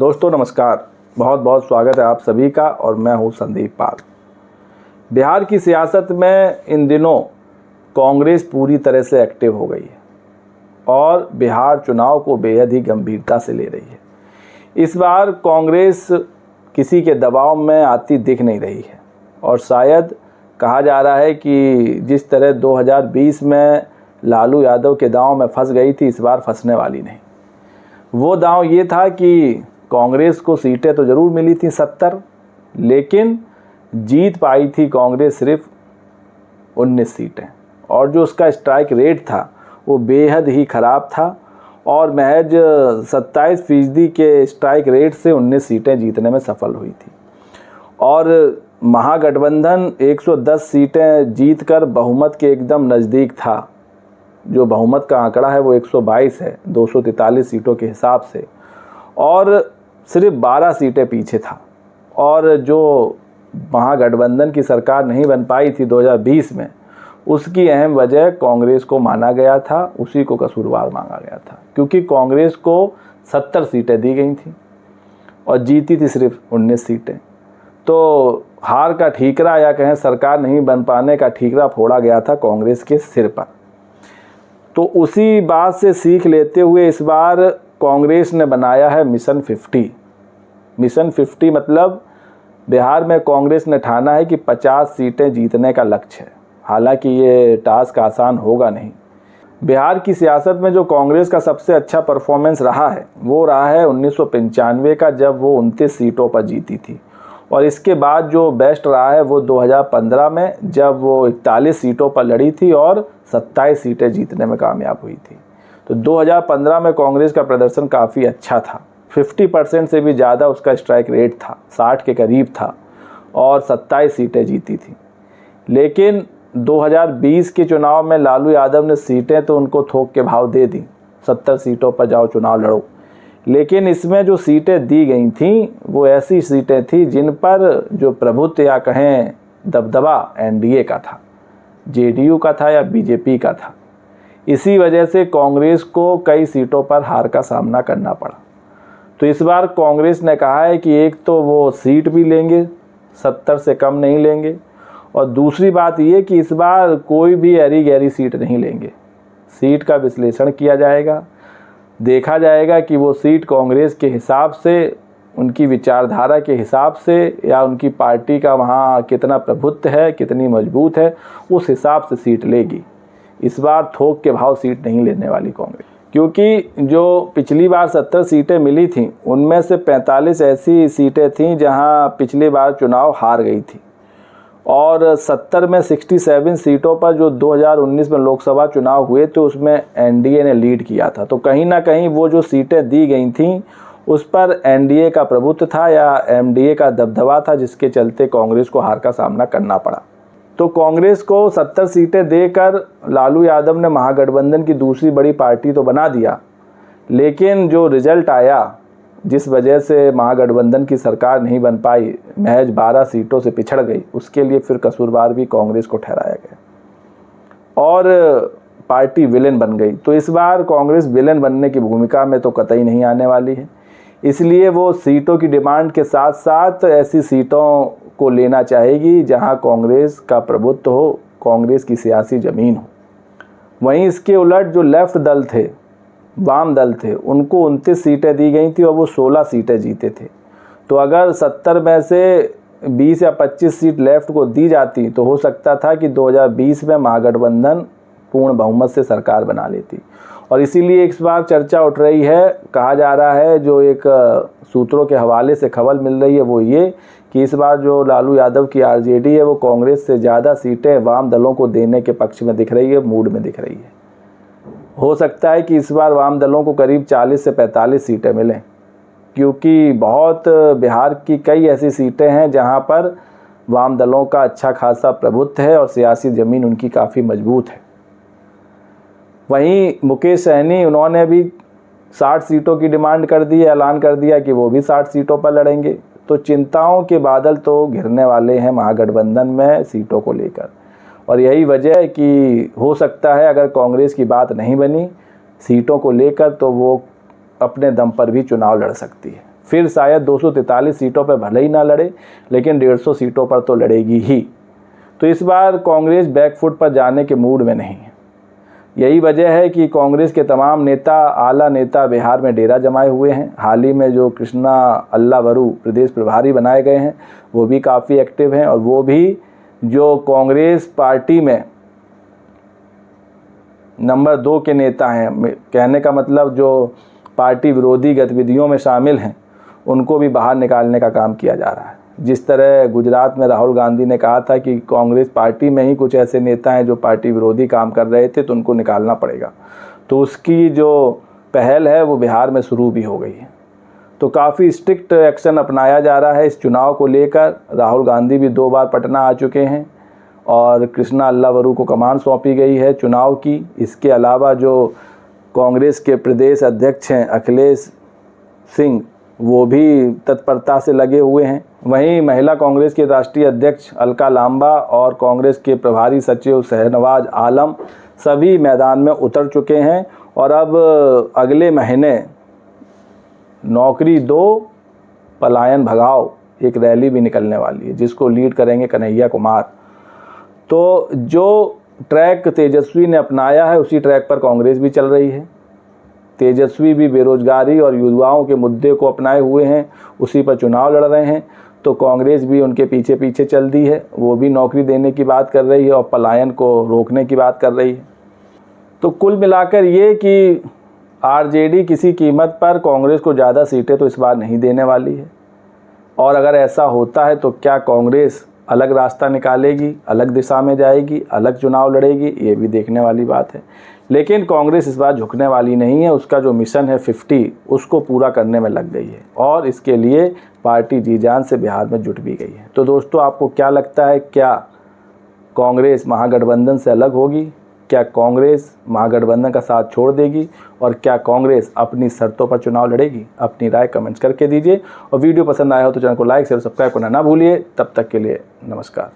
दोस्तों नमस्कार, बहुत बहुत स्वागत है आप सभी का और मैं हूं संदीप पाल। बिहार की सियासत में इन दिनों कांग्रेस पूरी तरह से एक्टिव हो गई है और बिहार चुनाव को बेहद ही गंभीरता से ले रही है। इस बार कांग्रेस किसी के दबाव में आती दिख नहीं रही है और शायद कहा जा रहा है कि जिस तरह 2020 में लालू यादव के दांव में फंस गई थी, इस बार फंसने वाली नहीं। वो दांव ये था कि कांग्रेस को सीटें तो ज़रूर मिली थी 70, लेकिन जीत पाई थी कांग्रेस सिर्फ 19 सीटें और जो उसका स्ट्राइक रेट था वो बेहद ही ख़राब था और महज 27% के स्ट्राइक रेट से 19 सीटें जीतने में सफल हुई थी। और महागठबंधन 110 सीटें जीतकर बहुमत के एकदम नज़दीक था। जो बहुमत का आंकड़ा है वो 122 है 243 सीटों के हिसाब से, और सिर्फ 12 सीटें पीछे था। और जो महागठबंधन की सरकार नहीं बन पाई थी 2020 में, उसकी अहम वजह कांग्रेस को माना गया था, उसी को कसूरवार मांगा गया था, क्योंकि कांग्रेस को 70 सीटें दी गई थी और जीती थी सिर्फ 19 सीटें। तो हार का ठीकरा या कहें सरकार नहीं बन पाने का ठीकरा फोड़ा गया था कांग्रेस के सिर पर। तो उसी बात से सीख लेते हुए इस बार कांग्रेस ने बनाया है मिशन 50। मिशन 50 मतलब बिहार में कांग्रेस ने ठाना है कि 50 सीटें जीतने का लक्ष्य है। हालांकि ये टास्क आसान होगा नहीं। बिहार की सियासत में जो कांग्रेस का सबसे अच्छा परफॉर्मेंस रहा है वो रहा है 1995 का, जब वो 29 सीटों पर जीती थी। और इसके बाद जो बेस्ट रहा है वो 2015 में, जब वो 41 सीटों पर लड़ी थी और 27 सीटें जीतने में कामयाब हुई थी। तो 2015 में कांग्रेस का प्रदर्शन काफ़ी अच्छा था। 50% से भी ज़्यादा उसका स्ट्राइक रेट था, 60 के करीब था और 27 सीटें जीती थी। लेकिन 2020 के चुनाव में लालू यादव ने सीटें तो उनको थोक के भाव दे दी, 70 सीटों पर जाओ चुनाव लड़ो। लेकिन इसमें जो सीटें दी गई थीं वो ऐसी सीटें थीं जिन पर जो प्रभुत्व या कहें दबदबा एनडीए का था, जेडीयू का था या बीजेपी का था। इसी वजह से कांग्रेस को कई सीटों पर हार का सामना करना पड़ा। तो इस बार कांग्रेस ने कहा है कि एक तो वो सीट भी लेंगे, 70 से कम नहीं लेंगे, और दूसरी बात ये कि इस बार कोई भी ऐरी गैरी सीट नहीं लेंगे। सीट का विश्लेषण किया जाएगा, देखा जाएगा कि वो सीट कांग्रेस के हिसाब से, उनकी विचारधारा के हिसाब से या उनकी पार्टी का वहाँ कितना प्रभुत्व है, कितनी मजबूत है, उस हिसाब से सीट लेगी। इस बार थोक के भाव सीट नहीं लेने वाली कांग्रेस, क्योंकि जो पिछली बार 70 सीटें मिली थीं उनमें से 45 ऐसी सीटें थीं जहां पिछली बार चुनाव हार गई थी, और 70 में 67 सीटों पर जो 2019 में लोकसभा चुनाव हुए थे उसमें एनडीए ने लीड किया था। तो कहीं ना कहीं वो जो सीटें दी गई थीं उस पर एनडीए का प्रभुत्व था या एमडीए का दबदबा था, जिसके चलते कांग्रेस को हार का सामना करना पड़ा। तो कांग्रेस को 70 सीटें देकर लालू यादव ने महागठबंधन की दूसरी बड़ी पार्टी तो बना दिया, लेकिन जो रिजल्ट आया, जिस वजह से महागठबंधन की सरकार नहीं बन पाई, महज 12 सीटों से पिछड़ गई, उसके लिए फिर कसूरवार भी कांग्रेस को ठहराया गया और पार्टी विलेन बन गई। तो इस बार कांग्रेस विलेन बनने की भूमिका में तो कतई नहीं आने वाली है। इसलिए वो सीटों की डिमांड के साथ साथ ऐसी सीटों को लेना चाहेगी जहां कांग्रेस का प्रभुत्व हो, कांग्रेस की सियासी ज़मीन हो। वहीं इसके उलट जो लेफ्ट दल थे, वाम दल थे, उनको 29 सीटें दी गई थी और वो 16 सीटें जीते थे। तो अगर 70 में से 20 या 25 सीट लेफ्ट को दी जाती तो हो सकता था कि 2020 में महागठबंधन पूर्ण बहुमत से सरकार बना लेती। और इसीलिए इस बार चर्चा उठ रही है, कहा जा रहा है, जो एक सूत्रों के हवाले से खबर मिल रही है वो ये कि इस बार जो लालू यादव की आरजेडी है वो कांग्रेस से ज़्यादा सीटें वाम दलों को देने के पक्ष में दिख रही है, मूड में दिख रही है। हो सकता है कि इस बार वाम दलों को करीब 40 से 45 सीटें मिलें, क्योंकि बहुत बिहार की कई ऐसी सीटें हैं जहां पर वाम दलों का अच्छा खासा प्रभुत्व है और सियासी ज़मीन उनकी काफ़ी मजबूत है। वहीं मुकेश सहनी, उन्होंने भी 60 सीटों की डिमांड कर दी है, ऐलान कर दिया कि वो भी 60 सीटों पर लड़ेंगे। तो चिंताओं के बादल तो घिरने वाले हैं महागठबंधन में सीटों को लेकर, और यही वजह है कि हो सकता है अगर कांग्रेस की बात नहीं बनी सीटों को लेकर तो वो अपने दम पर भी चुनाव लड़ सकती है। फिर शायद 243 सीटों पर भले ही ना लड़े, लेकिन 150 सीटों पर तो लड़ेगी ही। तो इस बार कांग्रेस बैकफुट पर जाने के मूड में नहीं है। यही वजह है कि कांग्रेस के तमाम नेता, आला नेता बिहार में डेरा जमाए हुए हैं। हाल ही में जो कृष्णा अल्लावरू प्रदेश प्रभारी बनाए गए हैं वो भी काफ़ी एक्टिव हैं, और वो भी जो कांग्रेस पार्टी में नंबर 2 के नेता हैं, कहने का मतलब जो पार्टी विरोधी गतिविधियों में शामिल हैं, उनको भी बाहर निकालने का काम किया जा रहा है। जिस तरह गुजरात में राहुल गांधी ने कहा था कि कांग्रेस पार्टी में ही कुछ ऐसे नेता हैं जो पार्टी विरोधी काम कर रहे थे तो उनको निकालना पड़ेगा, तो उसकी जो पहल है वो बिहार में शुरू भी हो गई है। तो काफ़ी स्ट्रिक्ट एक्शन अपनाया जा रहा है इस चुनाव को लेकर। राहुल गांधी भी 2 बार पटना आ चुके हैं और कृष्णा अल्लावरू को कमान सौंपी गई है चुनाव की। इसके अलावा जो कांग्रेस के प्रदेश अध्यक्ष हैं अखिलेश सिंह, वो भी तत्परता से लगे हुए हैं। वहीं महिला कांग्रेस के राष्ट्रीय अध्यक्ष अलका लांबा और कांग्रेस के प्रभारी सचिव शहनवाज आलम सभी मैदान में उतर चुके हैं। और अब अगले महीने नौकरी दो पलायन भगाओ एक रैली भी निकलने वाली है, जिसको लीड करेंगे कन्हैया कुमार। तो जो ट्रैक तेजस्वी ने अपनाया है उसी ट्रैक पर कांग्रेस भी चल रही है। तेजस्वी भी बेरोजगारी और युवाओं के मुद्दे को अपनाए हुए हैं, उसी पर चुनाव लड़ रहे हैं। तो कांग्रेस भी उनके पीछे पीछे चल दी है, वो भी नौकरी देने की बात कर रही है और पलायन को रोकने की बात कर रही है। तो कुल मिलाकर ये कि आरजेडी किसी कीमत पर कांग्रेस को ज़्यादा सीटें तो इस बार नहीं देने वाली है, और अगर ऐसा होता है तो क्या कांग्रेस अलग रास्ता निकालेगी, अलग दिशा में जाएगी, अलग चुनाव लड़ेगी, ये भी देखने वाली बात है। लेकिन कांग्रेस इस बार झुकने वाली नहीं है। उसका जो मिशन है 50 उसको पूरा करने में लग गई है, और इसके लिए पार्टी जी जान से बिहार में जुट भी गई है। तो दोस्तों, आपको क्या लगता है, क्या कांग्रेस महागठबंधन से अलग होगी? क्या कांग्रेस महागठबंधन का साथ छोड़ देगी? और क्या कांग्रेस अपनी शर्तों पर चुनाव लड़ेगी? अपनी राय कमेंट्स करके दीजिए, और वीडियो पसंद आया हो तो चैनल को लाइक शेयर सब्सक्राइब करना ना भूलिए। तब तक के लिए नमस्कार।